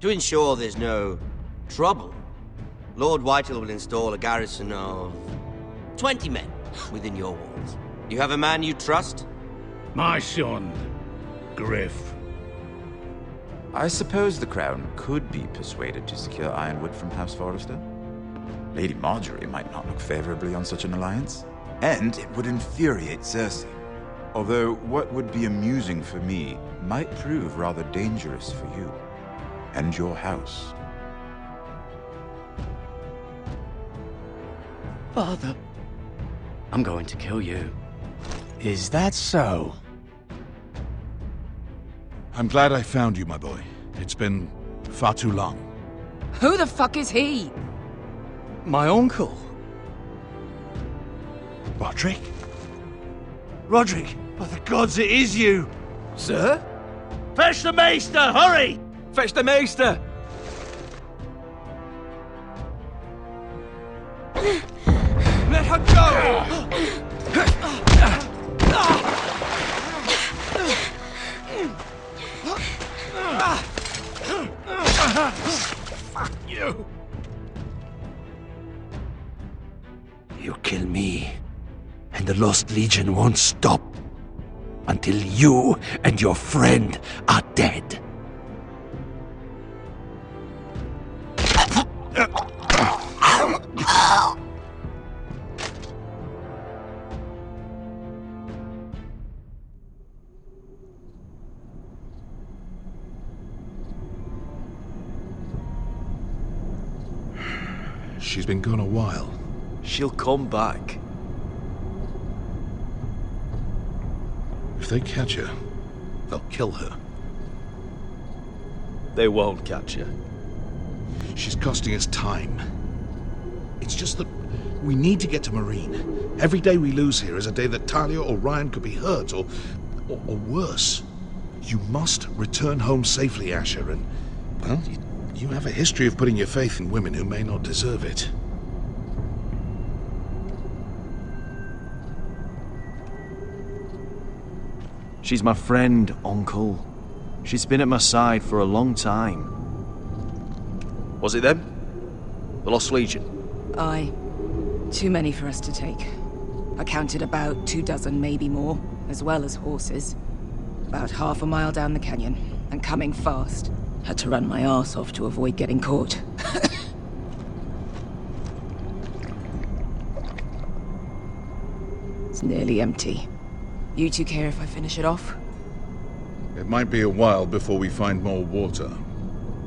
To ensure there's no trouble, Lord Whitehill will install a garrison of 20 men within your walls. You have a man you trust? My son, Griff. I suppose the Crown could be persuaded to secure Ironwood from House Forrester. Lady Marjorie might not look favorably on such an alliance. And it would infuriate Cersei. Although what would be amusing for me might prove rather dangerous for you and your house. Father, I'm going to kill you. Is that so? I'm glad I found you, my boy. It's been far too long. Who the fuck is he? My uncle. Roderick? Roderick! By the gods, it is you! Sir? Fetch the Maester, hurry! Fetch the Maester! Let her go! Fuck you! You kill me, and the Lost Legion won't stop until you and your friend are dead. She's been gone a while. She'll come back. If they catch her, they'll kill her. They won't catch her. She's costing us time. It's just that we need to get to Marine. Every day we lose here is a day that Talia or Ryan could be hurt, or worse. You must return home safely, Asher, and, well, you have a history of putting your faith in women who may not deserve it. She's my friend, Uncle. She's been at my side for a long time. Was it them? The Lost Legion? Aye. Too many for us to take. I counted about 24, maybe more, as well as horses. About half a mile down the canyon, and coming fast. Had to run my arse off to avoid getting caught. It's nearly empty. You two care if I finish it off? It might be a while before we find more water.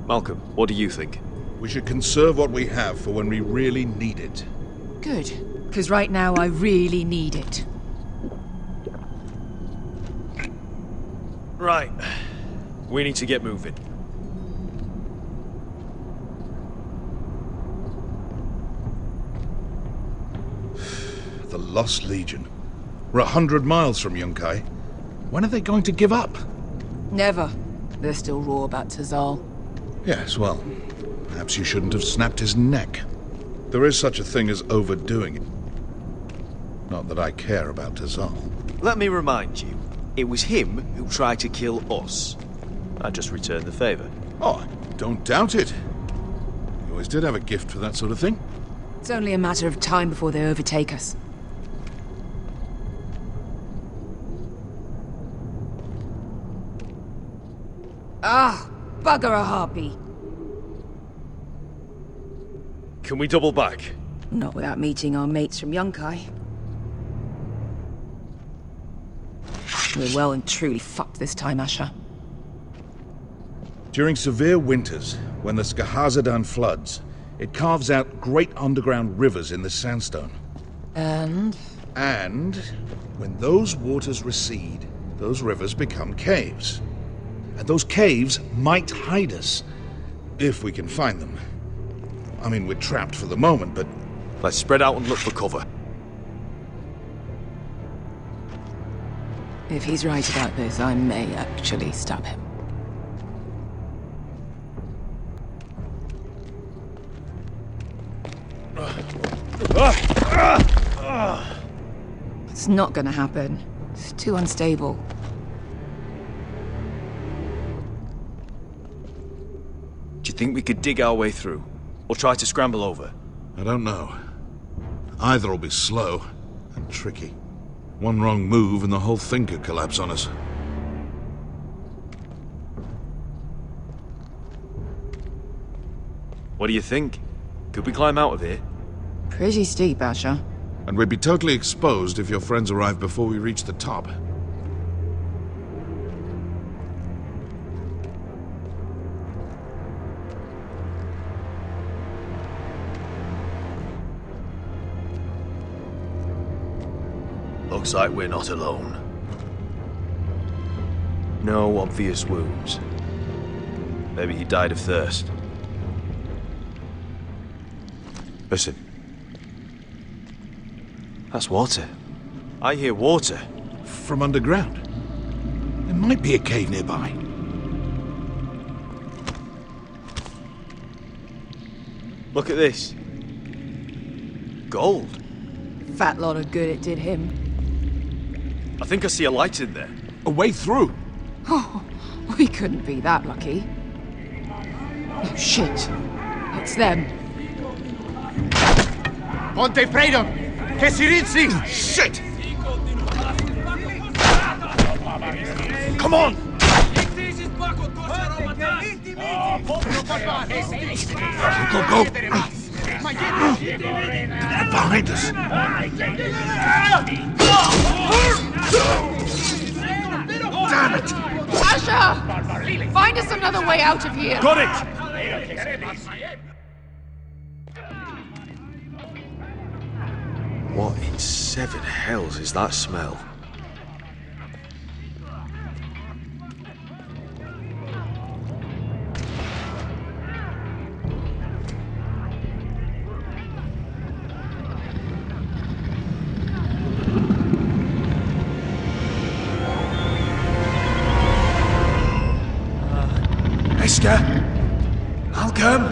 Malcolm, what do you think? We should conserve what we have for when we really need it. Good. Because right now I really need it. Right. We need to get moving. The Lost Legion. We're 100 miles from Yunkai. When are they going to give up? Never. They're still raw about Tazal. Yes, well, perhaps you shouldn't have snapped his neck. There is such a thing as overdoing it. Not that I care about Tazal. Let me remind you, it was him who tried to kill us. I just returned the favor. Oh, don't doubt it. You always did have a gift for that sort of thing. It's only a matter of time before they overtake us. Ah, bugger a harpy. Can we double back? Not without meeting our mates from Yunkai. We're well and truly fucked this time, Asher. During severe winters, when the Skahazadan floods, it carves out great underground rivers in the sandstone. And when those waters recede, those rivers become caves. And those caves might hide us, if we can find them. I mean, we're trapped for the moment, but... Let's spread out and look for cover. if he's right about this, I may actually stab him. It's not gonna happen. It's too unstable. Do you think we could dig our way through? Or try to scramble over? I don't know. Either will be slow and tricky. One wrong move and the whole thing could collapse on us. What do you think? Could we climb out of here? Pretty steep, Asher. And we'd be totally exposed if your friends arrive before we reach the top. Looks like we're not alone. No obvious wounds. Maybe he died of thirst. Listen. That's water. I hear water. From underground. There might be a cave nearby. Look at this. Gold. Fat lot of good it did him. I think I see a light in there. A way through. Oh, we couldn't be that lucky. Oh, shit. It's them. Ponte freedom! Che si rizzi! Shit! Come on! Go! They're behind us. Damn it! Asher! Find us another way out of here! Got it! What in seven hells is that smell? Esther? Malcolm?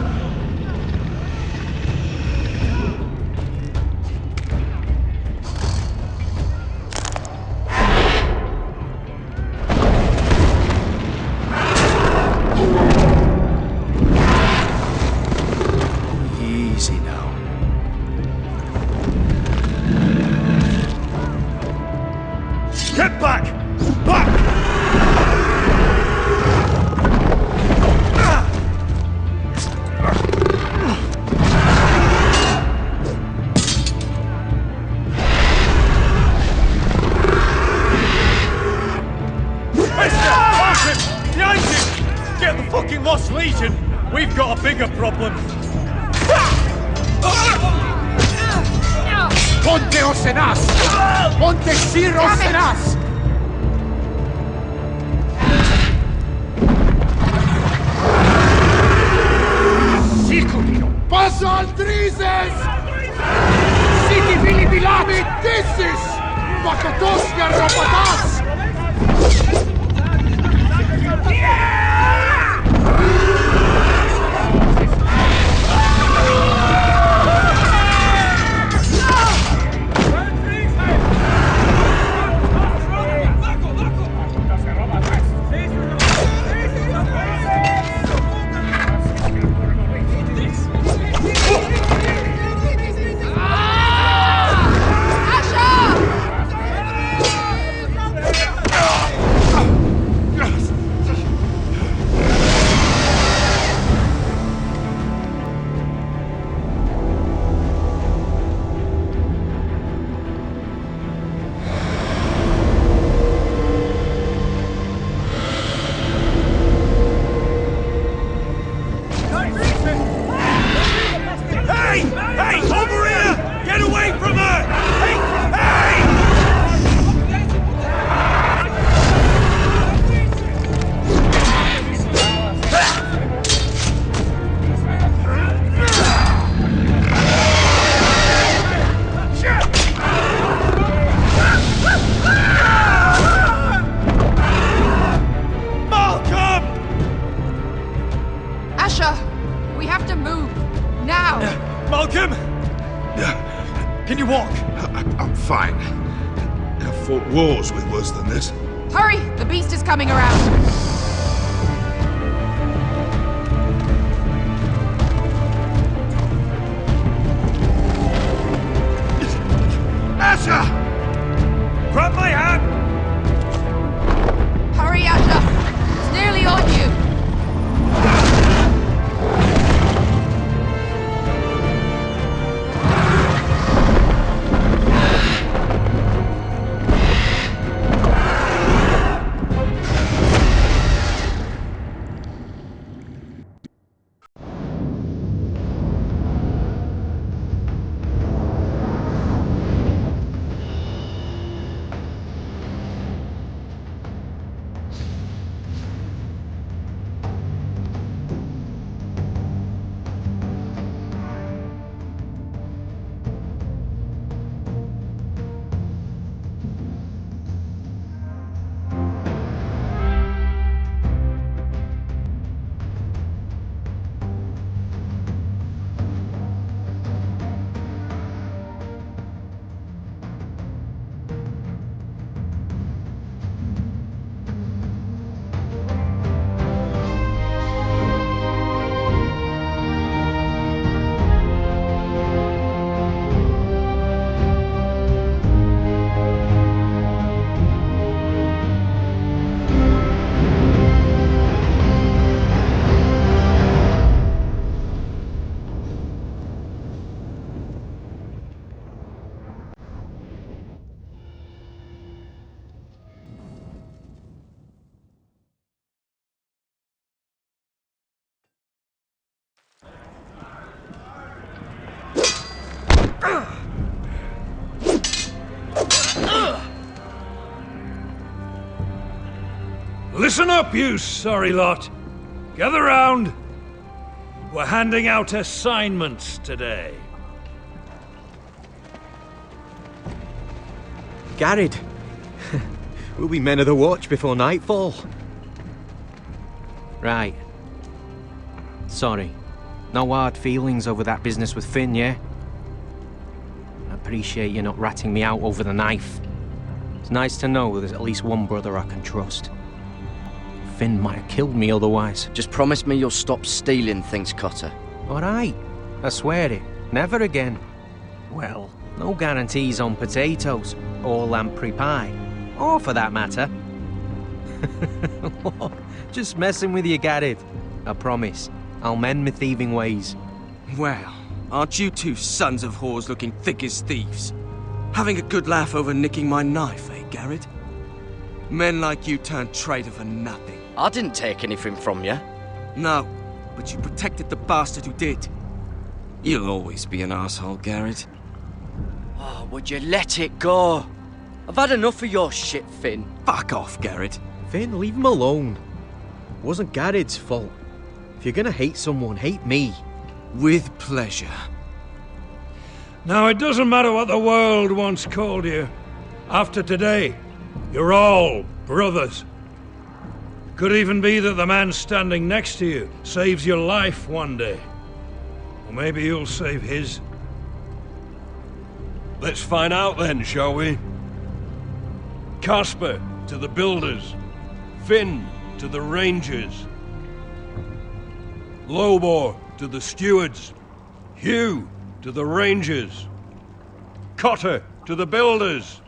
Easy now. Get back! Back! Get the fucking Lost Legion! We've got a bigger problem! Ponte Osenas! Ponte Sir Osenas! Sicurino! Paso al Drises! Siti Vili Bilami Dissis! Bakatoska Ropatas! We have to move. Now! Malcolm! Can you walk? I'm fine. I've fought wars with worse than this. Hurry! The beast is coming around! Listen up, you sorry lot. Gather round. We're handing out assignments today. Garrett. We'll be men of the watch before nightfall. Right. Sorry. No hard feelings over that business with Finn, yeah? I appreciate you not ratting me out over the knife. It's nice to know there's at least one brother I can trust. Finn might have killed me otherwise. Just promise me you'll stop stealing things, Cotter. Alright. I swear it. Never again. Well, no guarantees on potatoes, or lamprey pie. Or for that matter. Just messing with you, Garrett. I promise. I'll mend my thieving ways. Well, aren't you two sons of whores looking thick as thieves? Having a good laugh over nicking my knife, eh, Garrett? Men like you turn traitor for nothing. I didn't take anything from you. No, but you protected the bastard who did. You'll always be an asshole, Garrett. Oh, would you let it go? I've had enough of your shit, Finn. Fuck off, Garrett. Finn, leave him alone. It wasn't Garrett's fault. If you're gonna hate someone, hate me. With pleasure. Now, it doesn't matter what the world once called you. After today, you're all brothers. Could even be that the man standing next to you saves your life one day. Or maybe you'll save his. Let's find out then, shall we? Casper to the builders. Finn to the rangers. Lobor to the stewards. Hugh to the rangers. Cotter to the builders.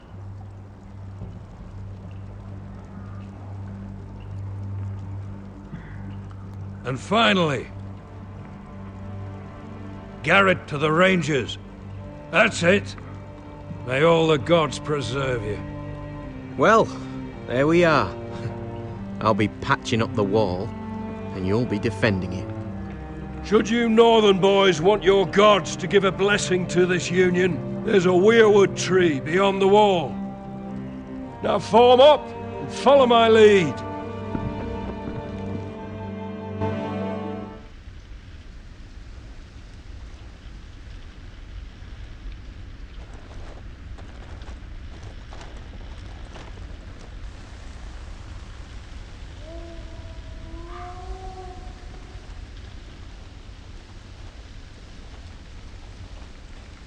And finally, Garrett to the rangers. That's it. May all the gods preserve you. Well, there we are. I'll be patching up the wall, and you'll be defending it. Should you northern boys want your gods to give a blessing to this union, there's a weirwood tree beyond the wall. Now form up and follow my lead.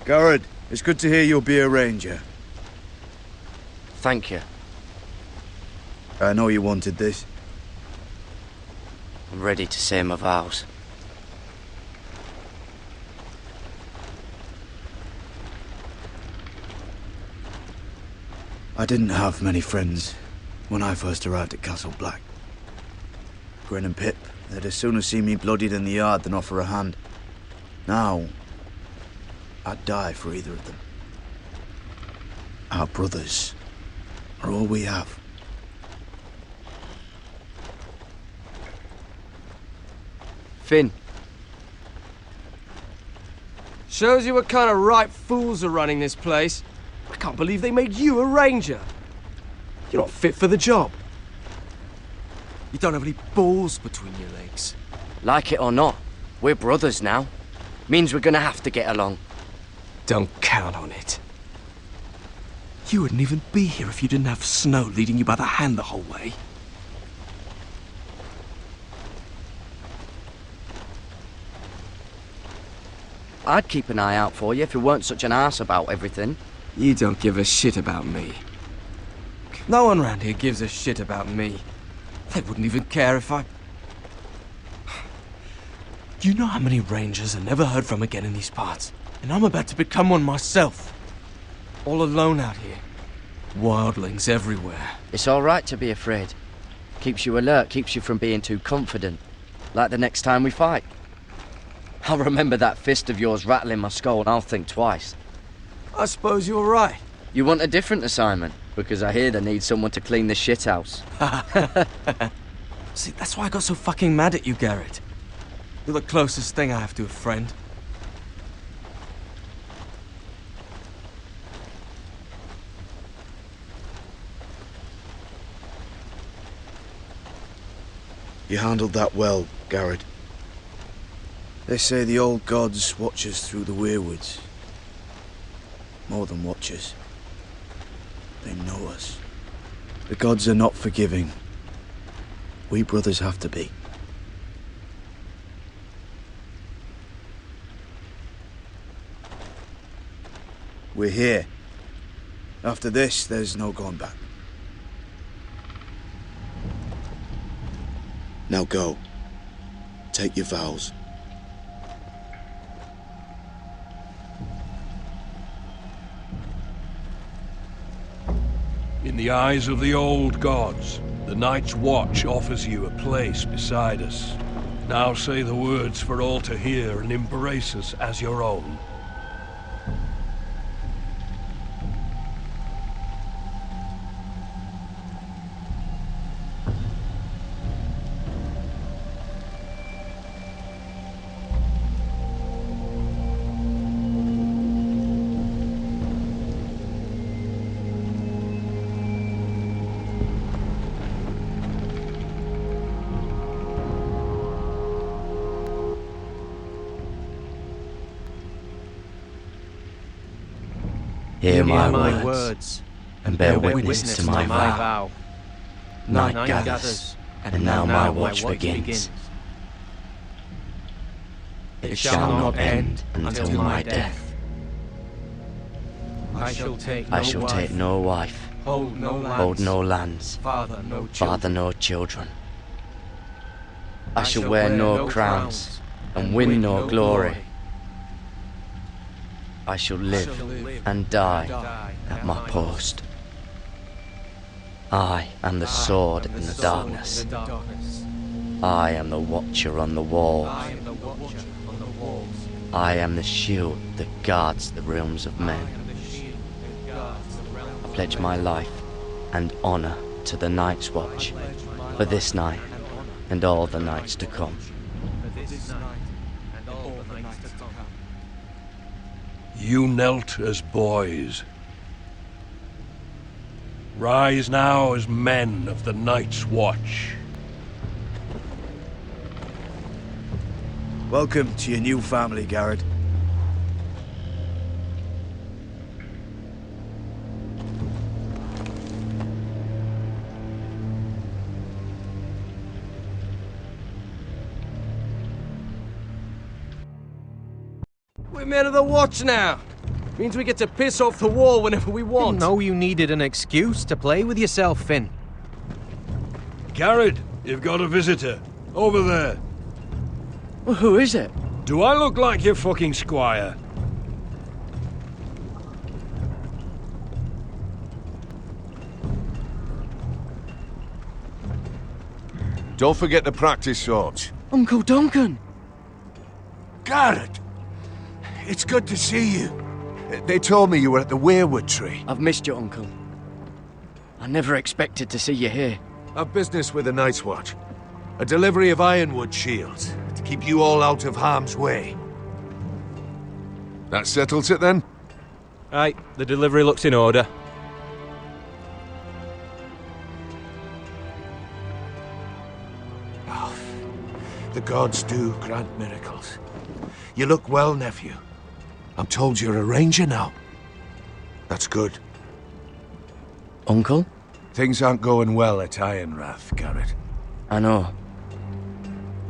Garrett, it's good to hear you'll be a ranger. Thank you. I know you wanted this. I'm ready to say my vows. I didn't have many friends when I first arrived at Castle Black. Grin and Pip, they'd as soon as see me bloodied in the yard than offer a hand. Now, I'd die for either of them. Our brothers are all we have. Finn. Shows you what kind of right fools are running this place. I can't believe they made you a ranger. You're not fit for the job. You don't have any balls between your legs. Like it or not, we're brothers now. Means we're gonna have to get along. Don't count on it. You wouldn't even be here if you didn't have Snow leading you by the hand the whole way. I'd keep an eye out for you if you weren't such an arse about everything. You don't give a shit about me. No one around here gives a shit about me. They wouldn't even care if I... Do you know how many rangers are never heard from again in these parts? And I'm about to become one myself. All alone out here. Wildlings everywhere. It's all right to be afraid. Keeps you alert, keeps you from being too confident. Like the next time we fight. I'll remember that fist of yours rattling my skull and I'll think twice. I suppose you're right. You want a different assignment? Because I hear they need someone to clean the shithouse. See, that's why I got so fucking mad at you, Garrett. You're the closest thing I have to a friend. You handled that well, Garrett. They say the old gods watch us through the weirwoods. More than watch us. They know us. The gods are not forgiving. We brothers have to be. We're here. After this, there's no going back. Now go. Take your vows. In the eyes of the old gods, the Night's Watch offers you a place beside us. Now say the words for all to hear and embrace us as your own. Hear my words, words, and bear witness to my vow. Night gathers, and now my watch begins. It shall not end until my death. I shall take no wife, hold no lands, father no children. I shall wear no crowns, and win no glory. I shall live and die at my post. I am the sword in the darkness. I am the watcher on the walls. I am the shield that guards the realms of men. I pledge my life and honor to the Night's Watch for this night and all the nights to come. You knelt as boys. Rise now as men of the Night's Watch. Welcome to your new family, Garrett. We're men of the Watch now. Means we get to piss off the wall whenever we want. Didn't know you needed an excuse to play with yourself, Finn. Garrett, you've got a visitor. Over there. Well, who is it? Do I look like your fucking squire? Don't forget to practice swords. Uncle Duncan! Garrett! It's good to see you. They told me you were at the weirwood tree. I've missed you, Uncle. I never expected to see you here. I've business with the Night's Watch. A delivery of ironwood shields to keep you all out of harm's way. That settles it then? Aye, the delivery looks in order. Oh, the gods do grant miracles. You look well, nephew. I'm told you're a ranger now. That's good. Uncle? Things aren't going well at Ironrath, Garrett. I know.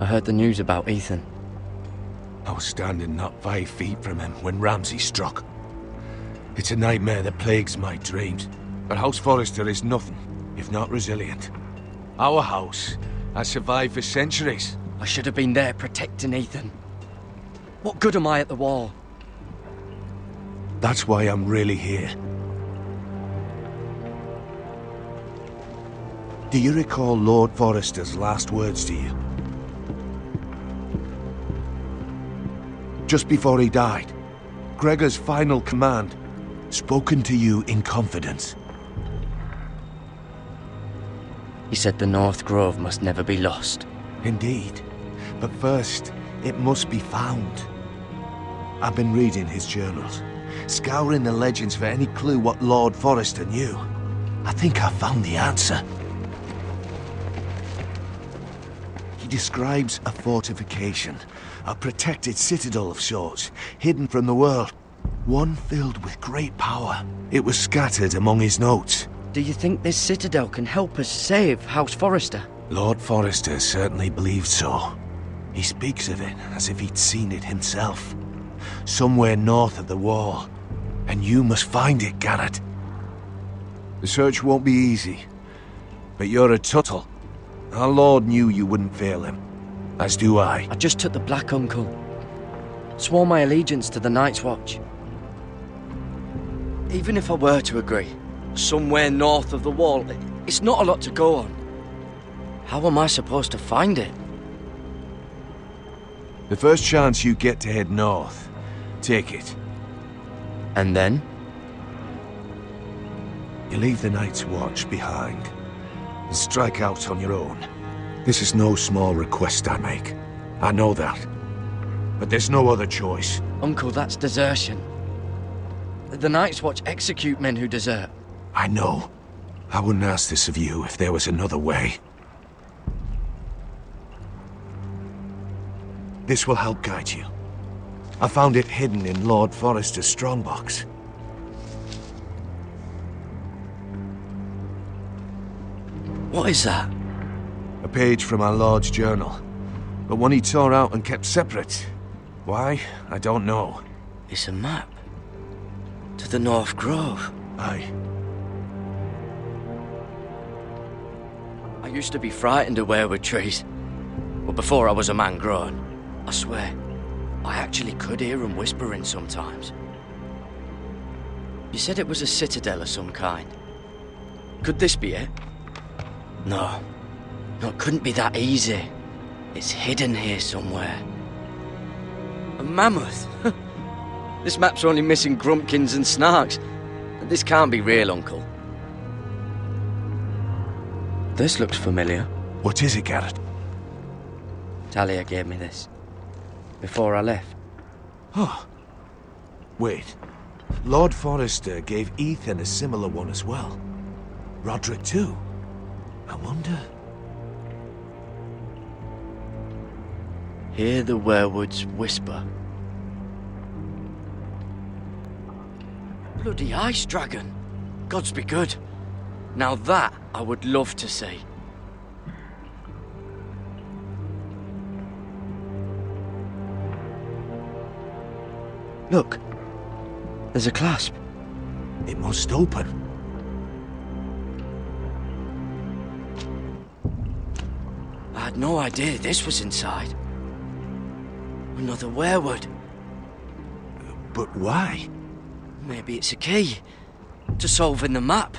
I heard the news about Ethan. I was standing not 5 feet from him when Ramsay struck. It's a nightmare that plagues my dreams. But House Forrester is nothing if not resilient. Our house has survived for centuries. I should have been there protecting Ethan. What good am I at the wall? That's why I'm really here. Do you recall Lord Forrester's last words to you? Just before he died, Gregor's final command, spoken to you in confidence. He said the North Grove must never be lost. Indeed. But first, it must be found. I've been reading his journals, scouring the legends for any clue what Lord Forrester knew. I think I found the answer. describes a fortification, a protected citadel of sorts, hidden from the world. One filled with great power. It was scattered among his notes. Do you think this citadel can help us save House Forrester? Lord Forrester certainly believed so. He speaks of it as if he'd seen it himself. Somewhere north of the wall. And you must find it, Garrett. The search won't be easy. But you're a Tuttle. Our Lord knew you wouldn't fail him. As do I. I just took the Black Uncle. Swore my allegiance to the Night's Watch. Even if I were to agree, somewhere north of the wall, it's not a lot to go on. How am I supposed to find it? The first chance you get to head north, take it. And then? You leave the Night's Watch behind and strike out on your own. This is no small request I make. I know that. But there's no other choice. Uncle, that's desertion. The Night's Watch execute men who desert. I know. I wouldn't ask this of you if there was another way. This will help guide you. I found it hidden in Lord Forrester's strongbox. What is that? A page from our Lord's journal. But one he tore out and kept separate. Why? I don't know. It's a map. To the North Grove. Aye. I used to be frightened of weirwood trees. But before I was a man grown, I swear, I actually could hear them whispering sometimes. You said it was a citadel of some kind. Could this be it? No. No, it couldn't be that easy. It's hidden here somewhere. A mammoth? This map's only missing grumpkins and snarks. This can't be real, Uncle. This looks familiar. What is it, Garrett? Talia gave me this. Before I left. Oh. Wait. Lord Forrester gave Ethan a similar one as well. Roderick too. I wonder... Hear the werewoods whisper. Bloody ice dragon. Gods be good. Now that I would love to see. Look. There's a clasp. It must open. I had no idea this was inside. Another werewood. But why? Maybe it's a key to solving the map.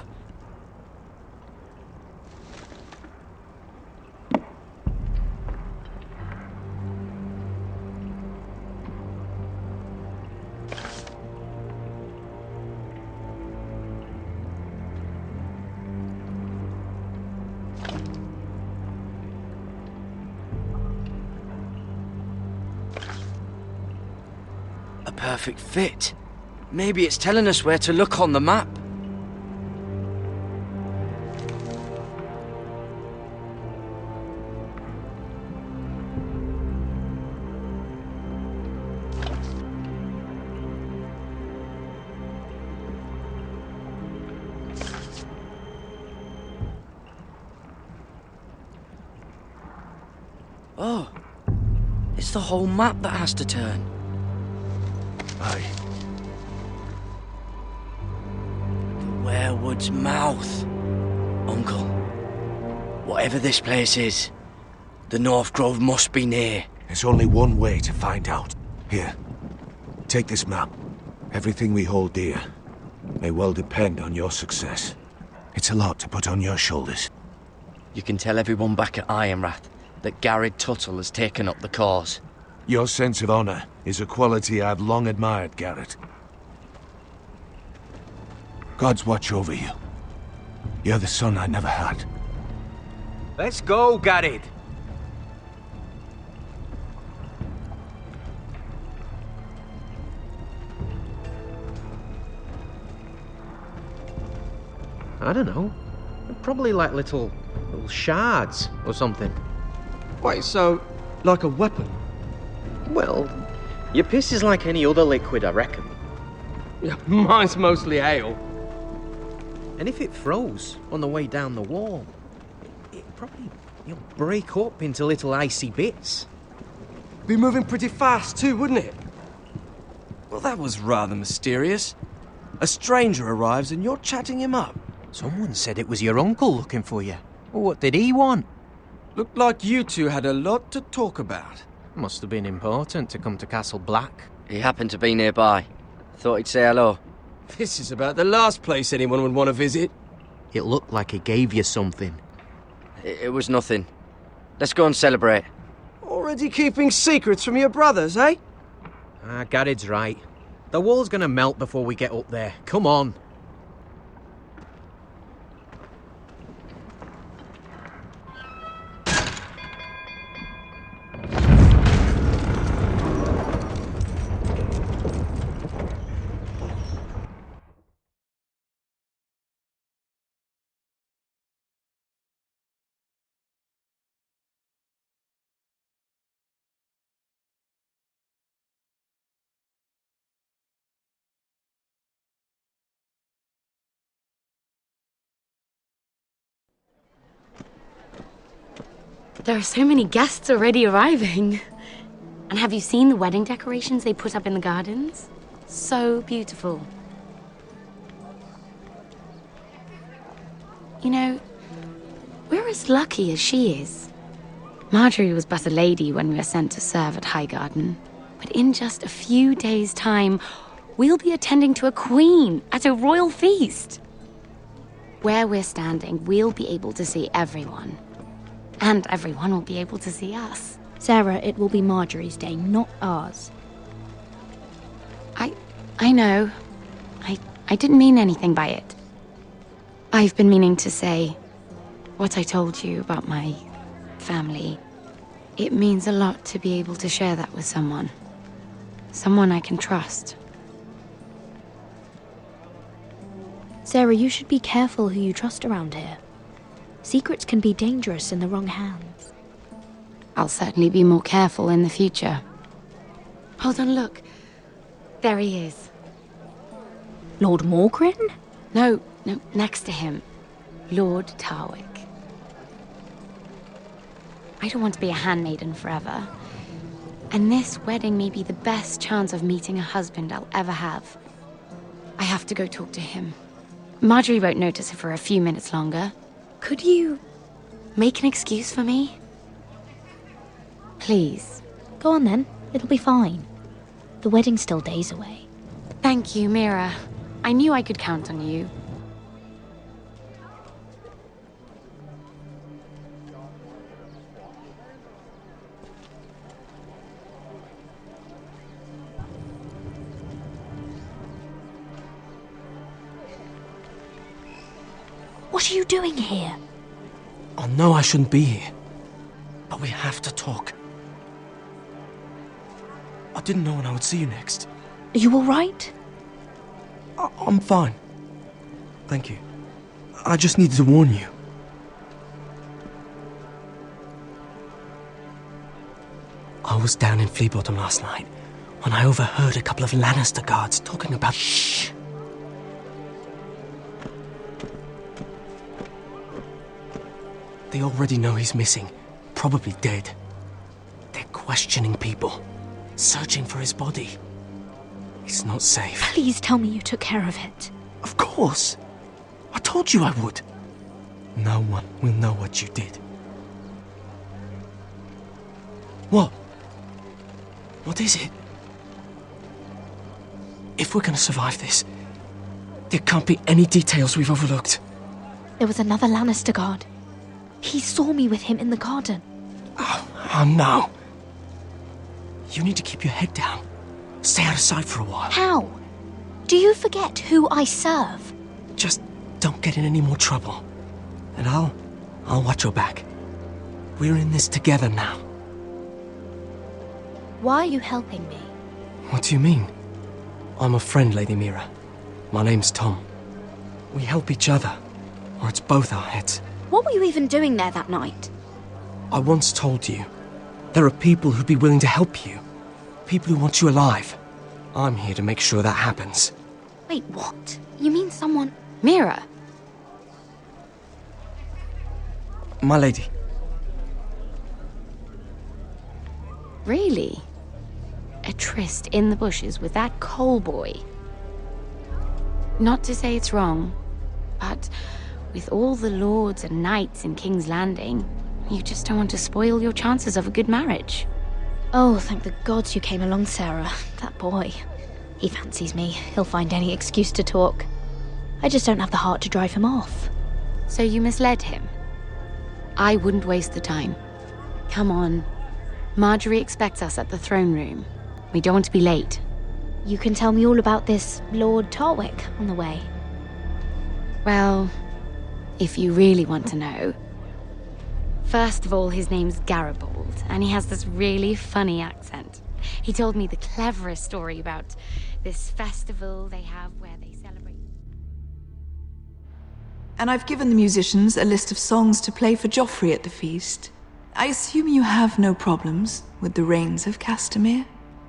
A perfect fit. Maybe it's telling us where to look on the map. Oh, it's the whole map that has to turn. Aye. Werewood's mouth. Uncle, whatever this place is, the North Grove must be near. There's only one way to find out. Here, take this map. Everything we hold dear may well depend on your success. It's a lot to put on your shoulders. You can tell everyone back at Ironrath that Garrett Tuttle has taken up the cause. Your sense of honor is a quality I've long admired, Garrett. God's watch over you. You're the son I never had. Let's go, Garrett. I don't know. They're probably like little shards or something. Wait, so, like a weapon? Well, your piss is like any other liquid, I reckon. Yeah, mine's mostly ale. And if it froze on the way down the wall, it'd probably break up into little icy bits. Be moving pretty fast too, wouldn't it? Well, that was rather mysterious. A stranger arrives and you're chatting him up. Someone said it was your uncle looking for you. What did he want? Looked like you two had a lot to talk about. Must have been important to come to Castle Black. He happened to be nearby. Thought he'd say hello. This is about the last place anyone would want to visit. It looked like he gave you something. It was nothing. Let's go and celebrate. Already keeping secrets from your brothers, eh? Garrett's right. The wall's gonna melt before we get up there. Come on. There are so many guests already arriving. And have you seen the wedding decorations they put up in the gardens? So beautiful. You know, we're as lucky as she is. Marjorie was but a lady when we were sent to serve at Highgarden. But in just a few days' time, we'll be attending to a queen at a royal feast. Where we're standing, we'll be able to see everyone. And everyone will be able to see us. Sarah, it will be Marjorie's day, not ours. I know. I didn't mean anything by it. I've been meaning to say what I told you about my family. It means a lot to be able to share that with someone. Someone I can trust. Sarah, you should be careful who you trust around here. Secrets can be dangerous in the wrong hands. I'll certainly be more careful in the future. Hold on, look. There he is. Lord Morgrin? No, next to him. Lord Tarwick. I don't want to be a handmaiden forever. And this wedding may be the best chance of meeting a husband I'll ever have. I have to go talk to him. Marjorie won't notice it for a few minutes longer. Could you make an excuse for me? Please. Go on then. It'll be fine. The wedding's still days away. Thank you, Mira. I knew I could count on you. What are you doing here? I know I shouldn't be here, but we have to talk. I didn't know when I would see you next. Are you all right? I'm fine. Thank you. I just needed to warn you. I was down in Fleabottom last night when I overheard a couple of Lannister guards talking about... Shh! They already know he's missing, probably dead. They're questioning people, searching for his body. He's not safe. Please tell me you took care of it. Of course. I told you I would. No one will know what you did. What? What is it? If we're gonna survive this, there can't be any details we've overlooked. There was another Lannister guard. He saw me with him in the garden. Oh no. You need to keep your head down. Stay out of sight for a while. How? Do you forget who I serve? Just don't get in any more trouble. And I'll watch your back. We're in this together now. Why are you helping me? What do you mean? I'm a friend, Lady Mira. My name's Tom. We help each other, or it's both our heads. What were you even doing there that night? I once told you, there are people who'd be willing to help you. People who want you alive. I'm here to make sure that happens. Wait, what? You mean someone... Mira. My lady. Really? A tryst in the bushes with that coal boy? Not to say it's wrong, but with all the lords and knights in King's Landing, you just don't want to spoil your chances of a good marriage. Oh, thank the gods you came along, Sarah. That boy. He fancies me. He'll find any excuse to talk. I just don't have the heart to drive him off. So you misled him? I wouldn't waste the time. Come on. Marjorie expects us at the throne room. We don't want to be late. You can tell me all about this Lord Tarwick on the way. Well, if you really want to know. First of all, his name's Garibold, and he has this really funny accent. He told me the cleverest story about this festival they have where they celebrate... And I've given the musicians a list of songs to play for Joffrey at the feast. I assume you have no problems with the Rains of Castamere?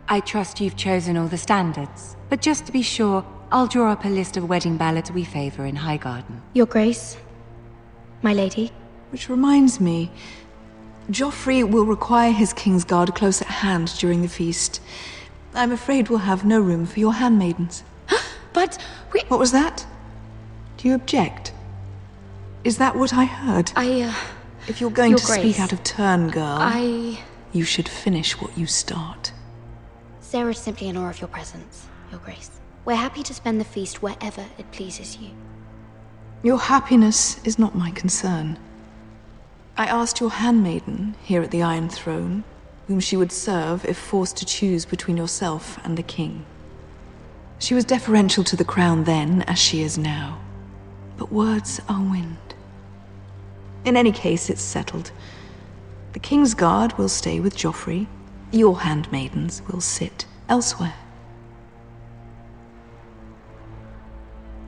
I trust you've chosen all the standards. But just to be sure, I'll draw up a list of wedding ballads we favor in Highgarden. Your Grace, my lady. Which reminds me, Joffrey will require his Kingsguard close at hand during the feast. I'm afraid we'll have no room for your handmaidens. But we... What was that? Do you object? Is that what I heard? If you're going to speak out of turn, girl, you should finish what you start. Sarah's simply in awe of your presence, Your Grace. We're happy to spend the feast wherever it pleases you. Your happiness is not my concern. I asked your handmaiden here at the Iron Throne whom she would serve if forced to choose between yourself and the king. She was deferential to the crown then, as she is now. But words are wind. In any case, it's settled. The Kingsguard will stay with Joffrey. Your handmaidens will sit elsewhere.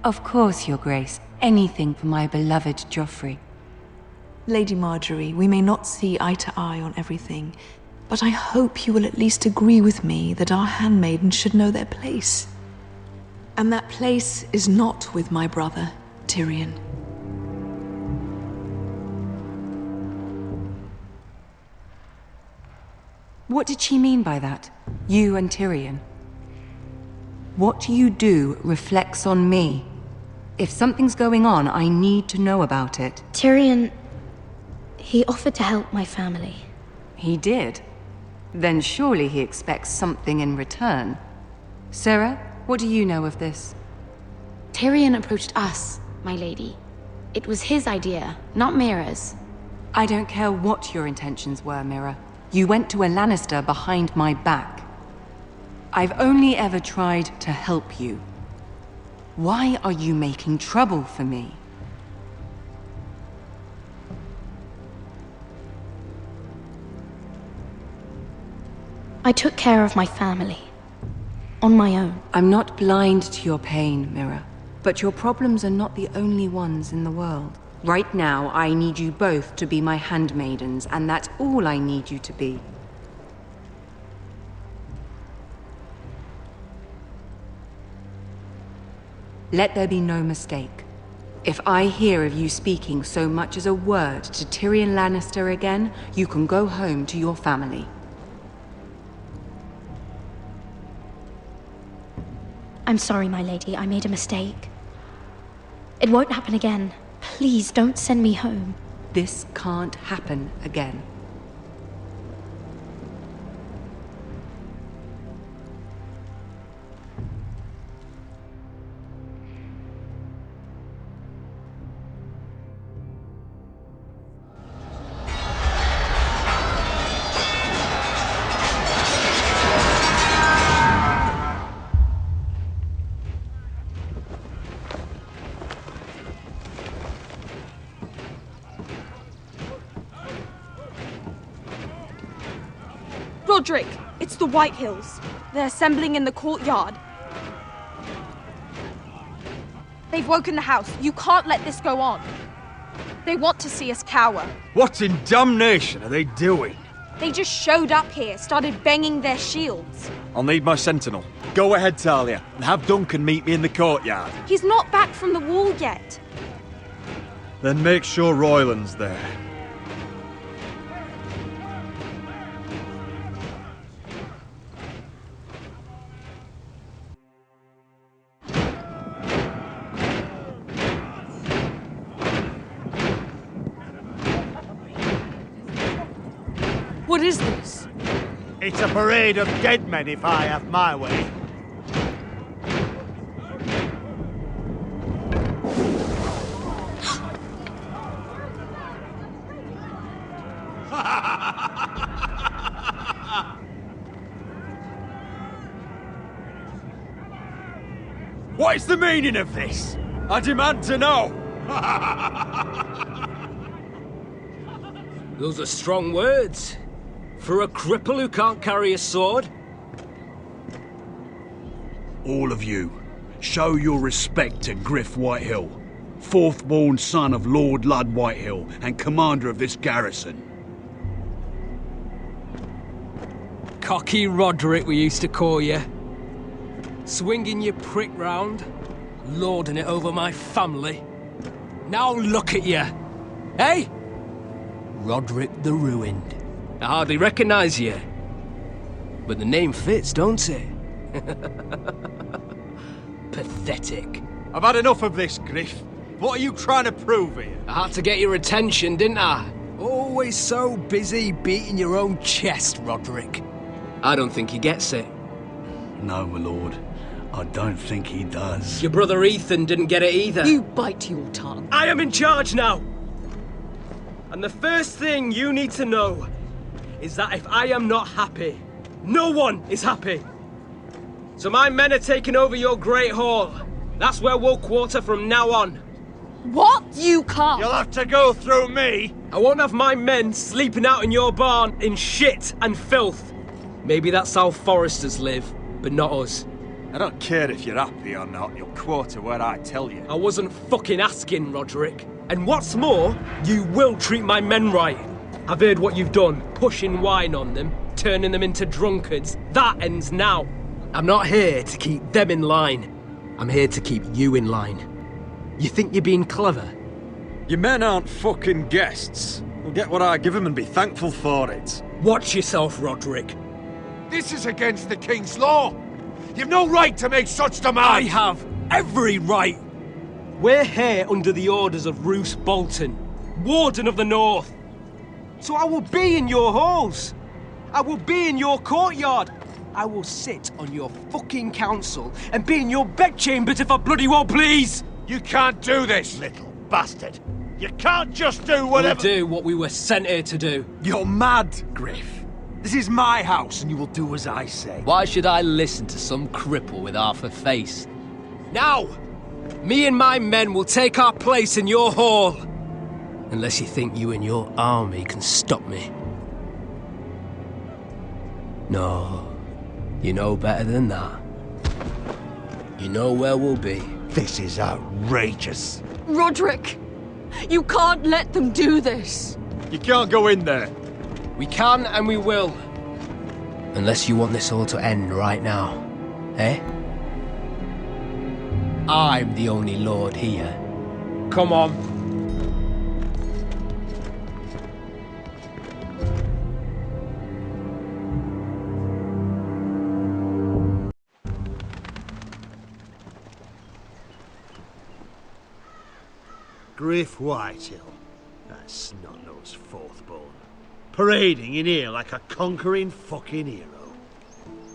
Of course, Your Grace. Anything for my beloved Joffrey. Lady Marjorie, we may not see eye to eye on everything, but I hope you will at least agree with me that our handmaidens should know their place. And that place is not with my brother, Tyrion. What did she mean by that? You and Tyrion? What you do reflects on me. If something's going on, I need to know about it. Tyrion... he offered to help my family. He did? Then surely he expects something in return. Sarah, what do you know of this? Tyrion approached us, my lady. It was his idea, not Mira's. I don't care what your intentions were, Mira. You went to a Lannister behind my back. I've only ever tried to help you. Why are you making trouble for me? I took care of my family. On my own. I'm not blind to your pain, Mira. But your problems are not the only ones in the world. Right now, I need you both to be my handmaidens, and that's all I need you to be. Let there be no mistake. If I hear of you speaking so much as a word to Tyrion Lannister again, you can go home to your family. I'm sorry, my lady. I made a mistake. It won't happen again. Please, don't send me home. This can't happen again. Roderick, it's the White Hills. They're assembling in the courtyard. They've woken the house. You can't let this go on. They want to see us cower. What in damnation are they doing? They just showed up here, started banging their shields. I'll need my sentinel. Go ahead, Talia, and have Duncan meet me in the courtyard. He's not back from the wall yet. Then make sure Royland's there. What is this? It's a parade of dead men, if I have my way. What is the meaning of this? I demand to know! Those are strong words. For a cripple who can't carry a sword? All of you, show your respect to Griff Whitehill, fourth-born son of Lord Ludd Whitehill and commander of this garrison. Cocky Roderick, we used to call you. Swinging your prick round, lording it over my family. Now look at you, eh? Roderick the Ruined. I hardly recognise you. But the name fits, don't it? Pathetic. I've had enough of this, Griff. What are you trying to prove here? I had to get your attention, didn't I? Always so busy beating your own chest, Roderick. I don't think he gets it. No, my lord. I don't think he does. Your brother Ethan didn't get it either. You bite your tongue. I am in charge now! And the first thing you need to know is that if I am not happy, no one is happy. So my men are taking over your Great Hall. That's where we'll quarter from now on. What? You can't. You'll have to go through me. I won't have my men sleeping out in your barn in shit and filth. Maybe that's how Foresters live, but not us. I don't care if you're happy or not, you'll quarter where I tell you. I wasn't fucking asking, Roderick. And what's more, you will treat my men right. I've heard what you've done, pushing wine on them, turning them into drunkards. That ends now. I'm not here to keep them in line. I'm here to keep you in line. You think you're being clever? Your men aren't fucking guests. They'll get what I give them and be thankful for it. Watch yourself, Roderick. This is against the King's law. You've no right to make such demands. I have every right. We're here under the orders of Roose Bolton, Warden of the North. So I will be in your halls. I will be in your courtyard. I will sit on your fucking council and be in your bedchambers if I bloody well please. You can't do this, little bastard. You can't just do whatever— We'll do what we were sent here to do. You're mad, Griff. This is my house and you will do as I say. Why should I listen to some cripple with half a face? Now, me and my men will take our place in your hall. Unless you think you and your army can stop me. No, you know better than that. You know where we'll be. This is outrageous. Roderick, you can't let them do this. You can't go in there. We can and we will. Unless you want this all to end right now. Eh? I'm the only lord here. Come on. Griff Whitehill. That snot-nosed fourth-born. Parading in here like a conquering fucking hero.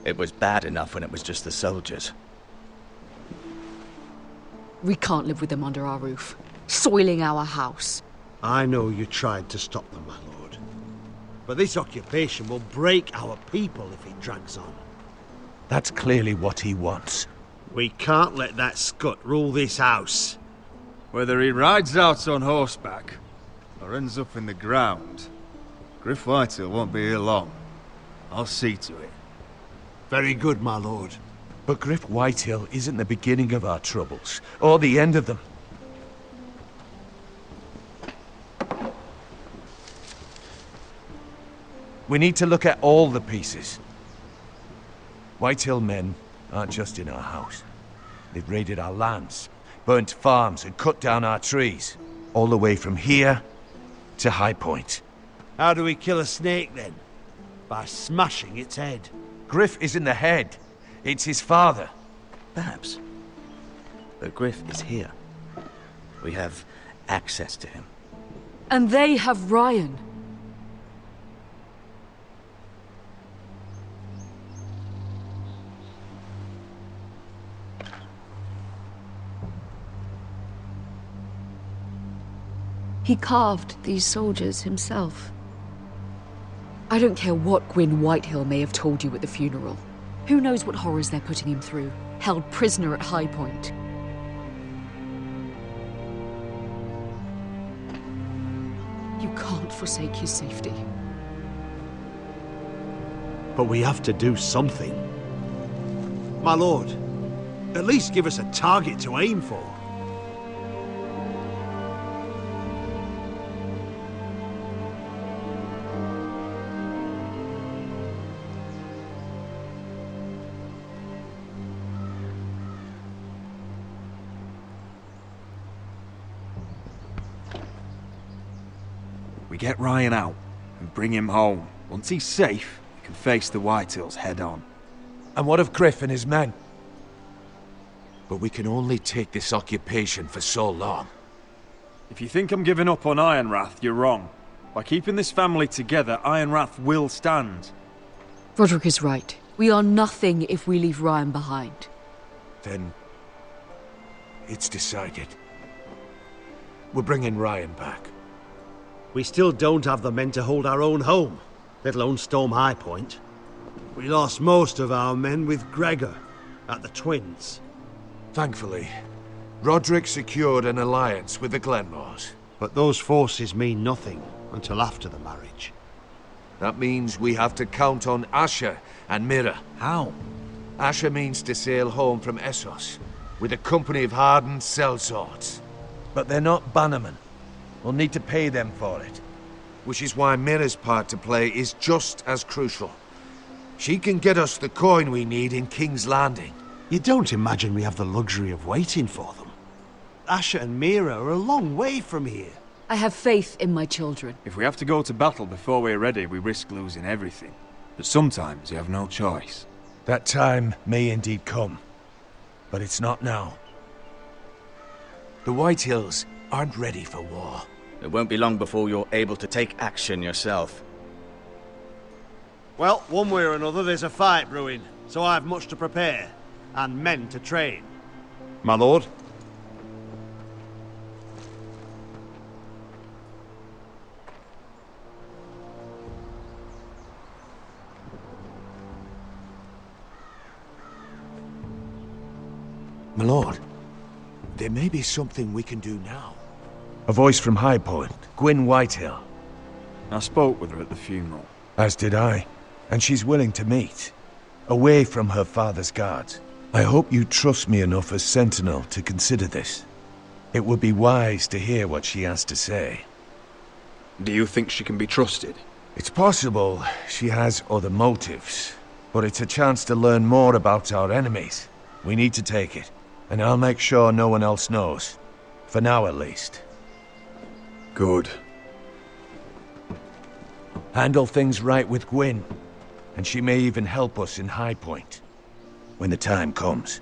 It was bad enough when it was just the soldiers. We can't live with them under our roof, soiling our house. I know you tried to stop them, my lord. But this occupation will break our people if it drags on. That's clearly what he wants. We can't let that scut rule this house. Whether he rides out on horseback or ends up in the ground, Griff Whitehill won't be here long. I'll see to it. Very good, my lord. But Griff Whitehill isn't the beginning of our troubles, or the end of them. We need to look at all the pieces. Whitehill men aren't just in our house. They've raided our lands, burnt farms and cut down our trees. All the way from here to High Point. How do we kill a snake then? By smashing its head. Griff isn't the head. It's his father. Perhaps. But Griff is here. We have access to him. And they have Ryan. He carved these soldiers himself. I don't care what Gwyn Whitehill may have told you at the funeral. Who knows what horrors they're putting him through, held prisoner at High Point. You can't forsake his safety. But we have to do something. My lord, at least give us a target to aim for. We get Ryan out and bring him home. Once he's safe, we can face the Whitehills head on. And what of Griff and his men? But we can only take this occupation for so long. If you think I'm giving up on Ironrath, you're wrong. By keeping this family together, Ironrath will stand. Roderick is right. We are nothing if we leave Ryan behind. Then it's decided. We're bringing Ryan back. We still don't have the men to hold our own home, let alone storm High Point. We lost most of our men with Gregor at the Twins. Thankfully, Roderick secured an alliance with the Glenmores. But those forces mean nothing until after the marriage. That means we have to count on Asher and Mira. How? Asher means to sail home from Essos with a company of hardened sellswords. But they're not bannermen. We'll need to pay them for it. Which is why Mira's part to play is just as crucial. She can get us the coin we need in King's Landing. You don't imagine we have the luxury of waiting for them? Asher and Mira are a long way from here. I have faith in my children. If we have to go to battle before we're ready, we risk losing everything. But sometimes you have no choice. That time may indeed come. But it's not now. The Whitehills aren't ready for war. It won't be long before you're able to take action yourself. Well, one way or another, there's a fight brewing, so I have much to prepare, and men to train. My lord? My lord, there may be something we can do now. A voice from High Point, Gwyn Whitehill. I spoke with her at the funeral. As did I. And she's willing to meet. Away from her father's guards. I hope you trust me enough as Sentinel to consider this. It would be wise to hear what she has to say. Do you think she can be trusted? It's possible she has other motives. But it's a chance to learn more about our enemies. We need to take it. And I'll make sure no one else knows. For now, at least. Good. Handle things right with Gwyn. And she may even help us in High Point. When the time comes.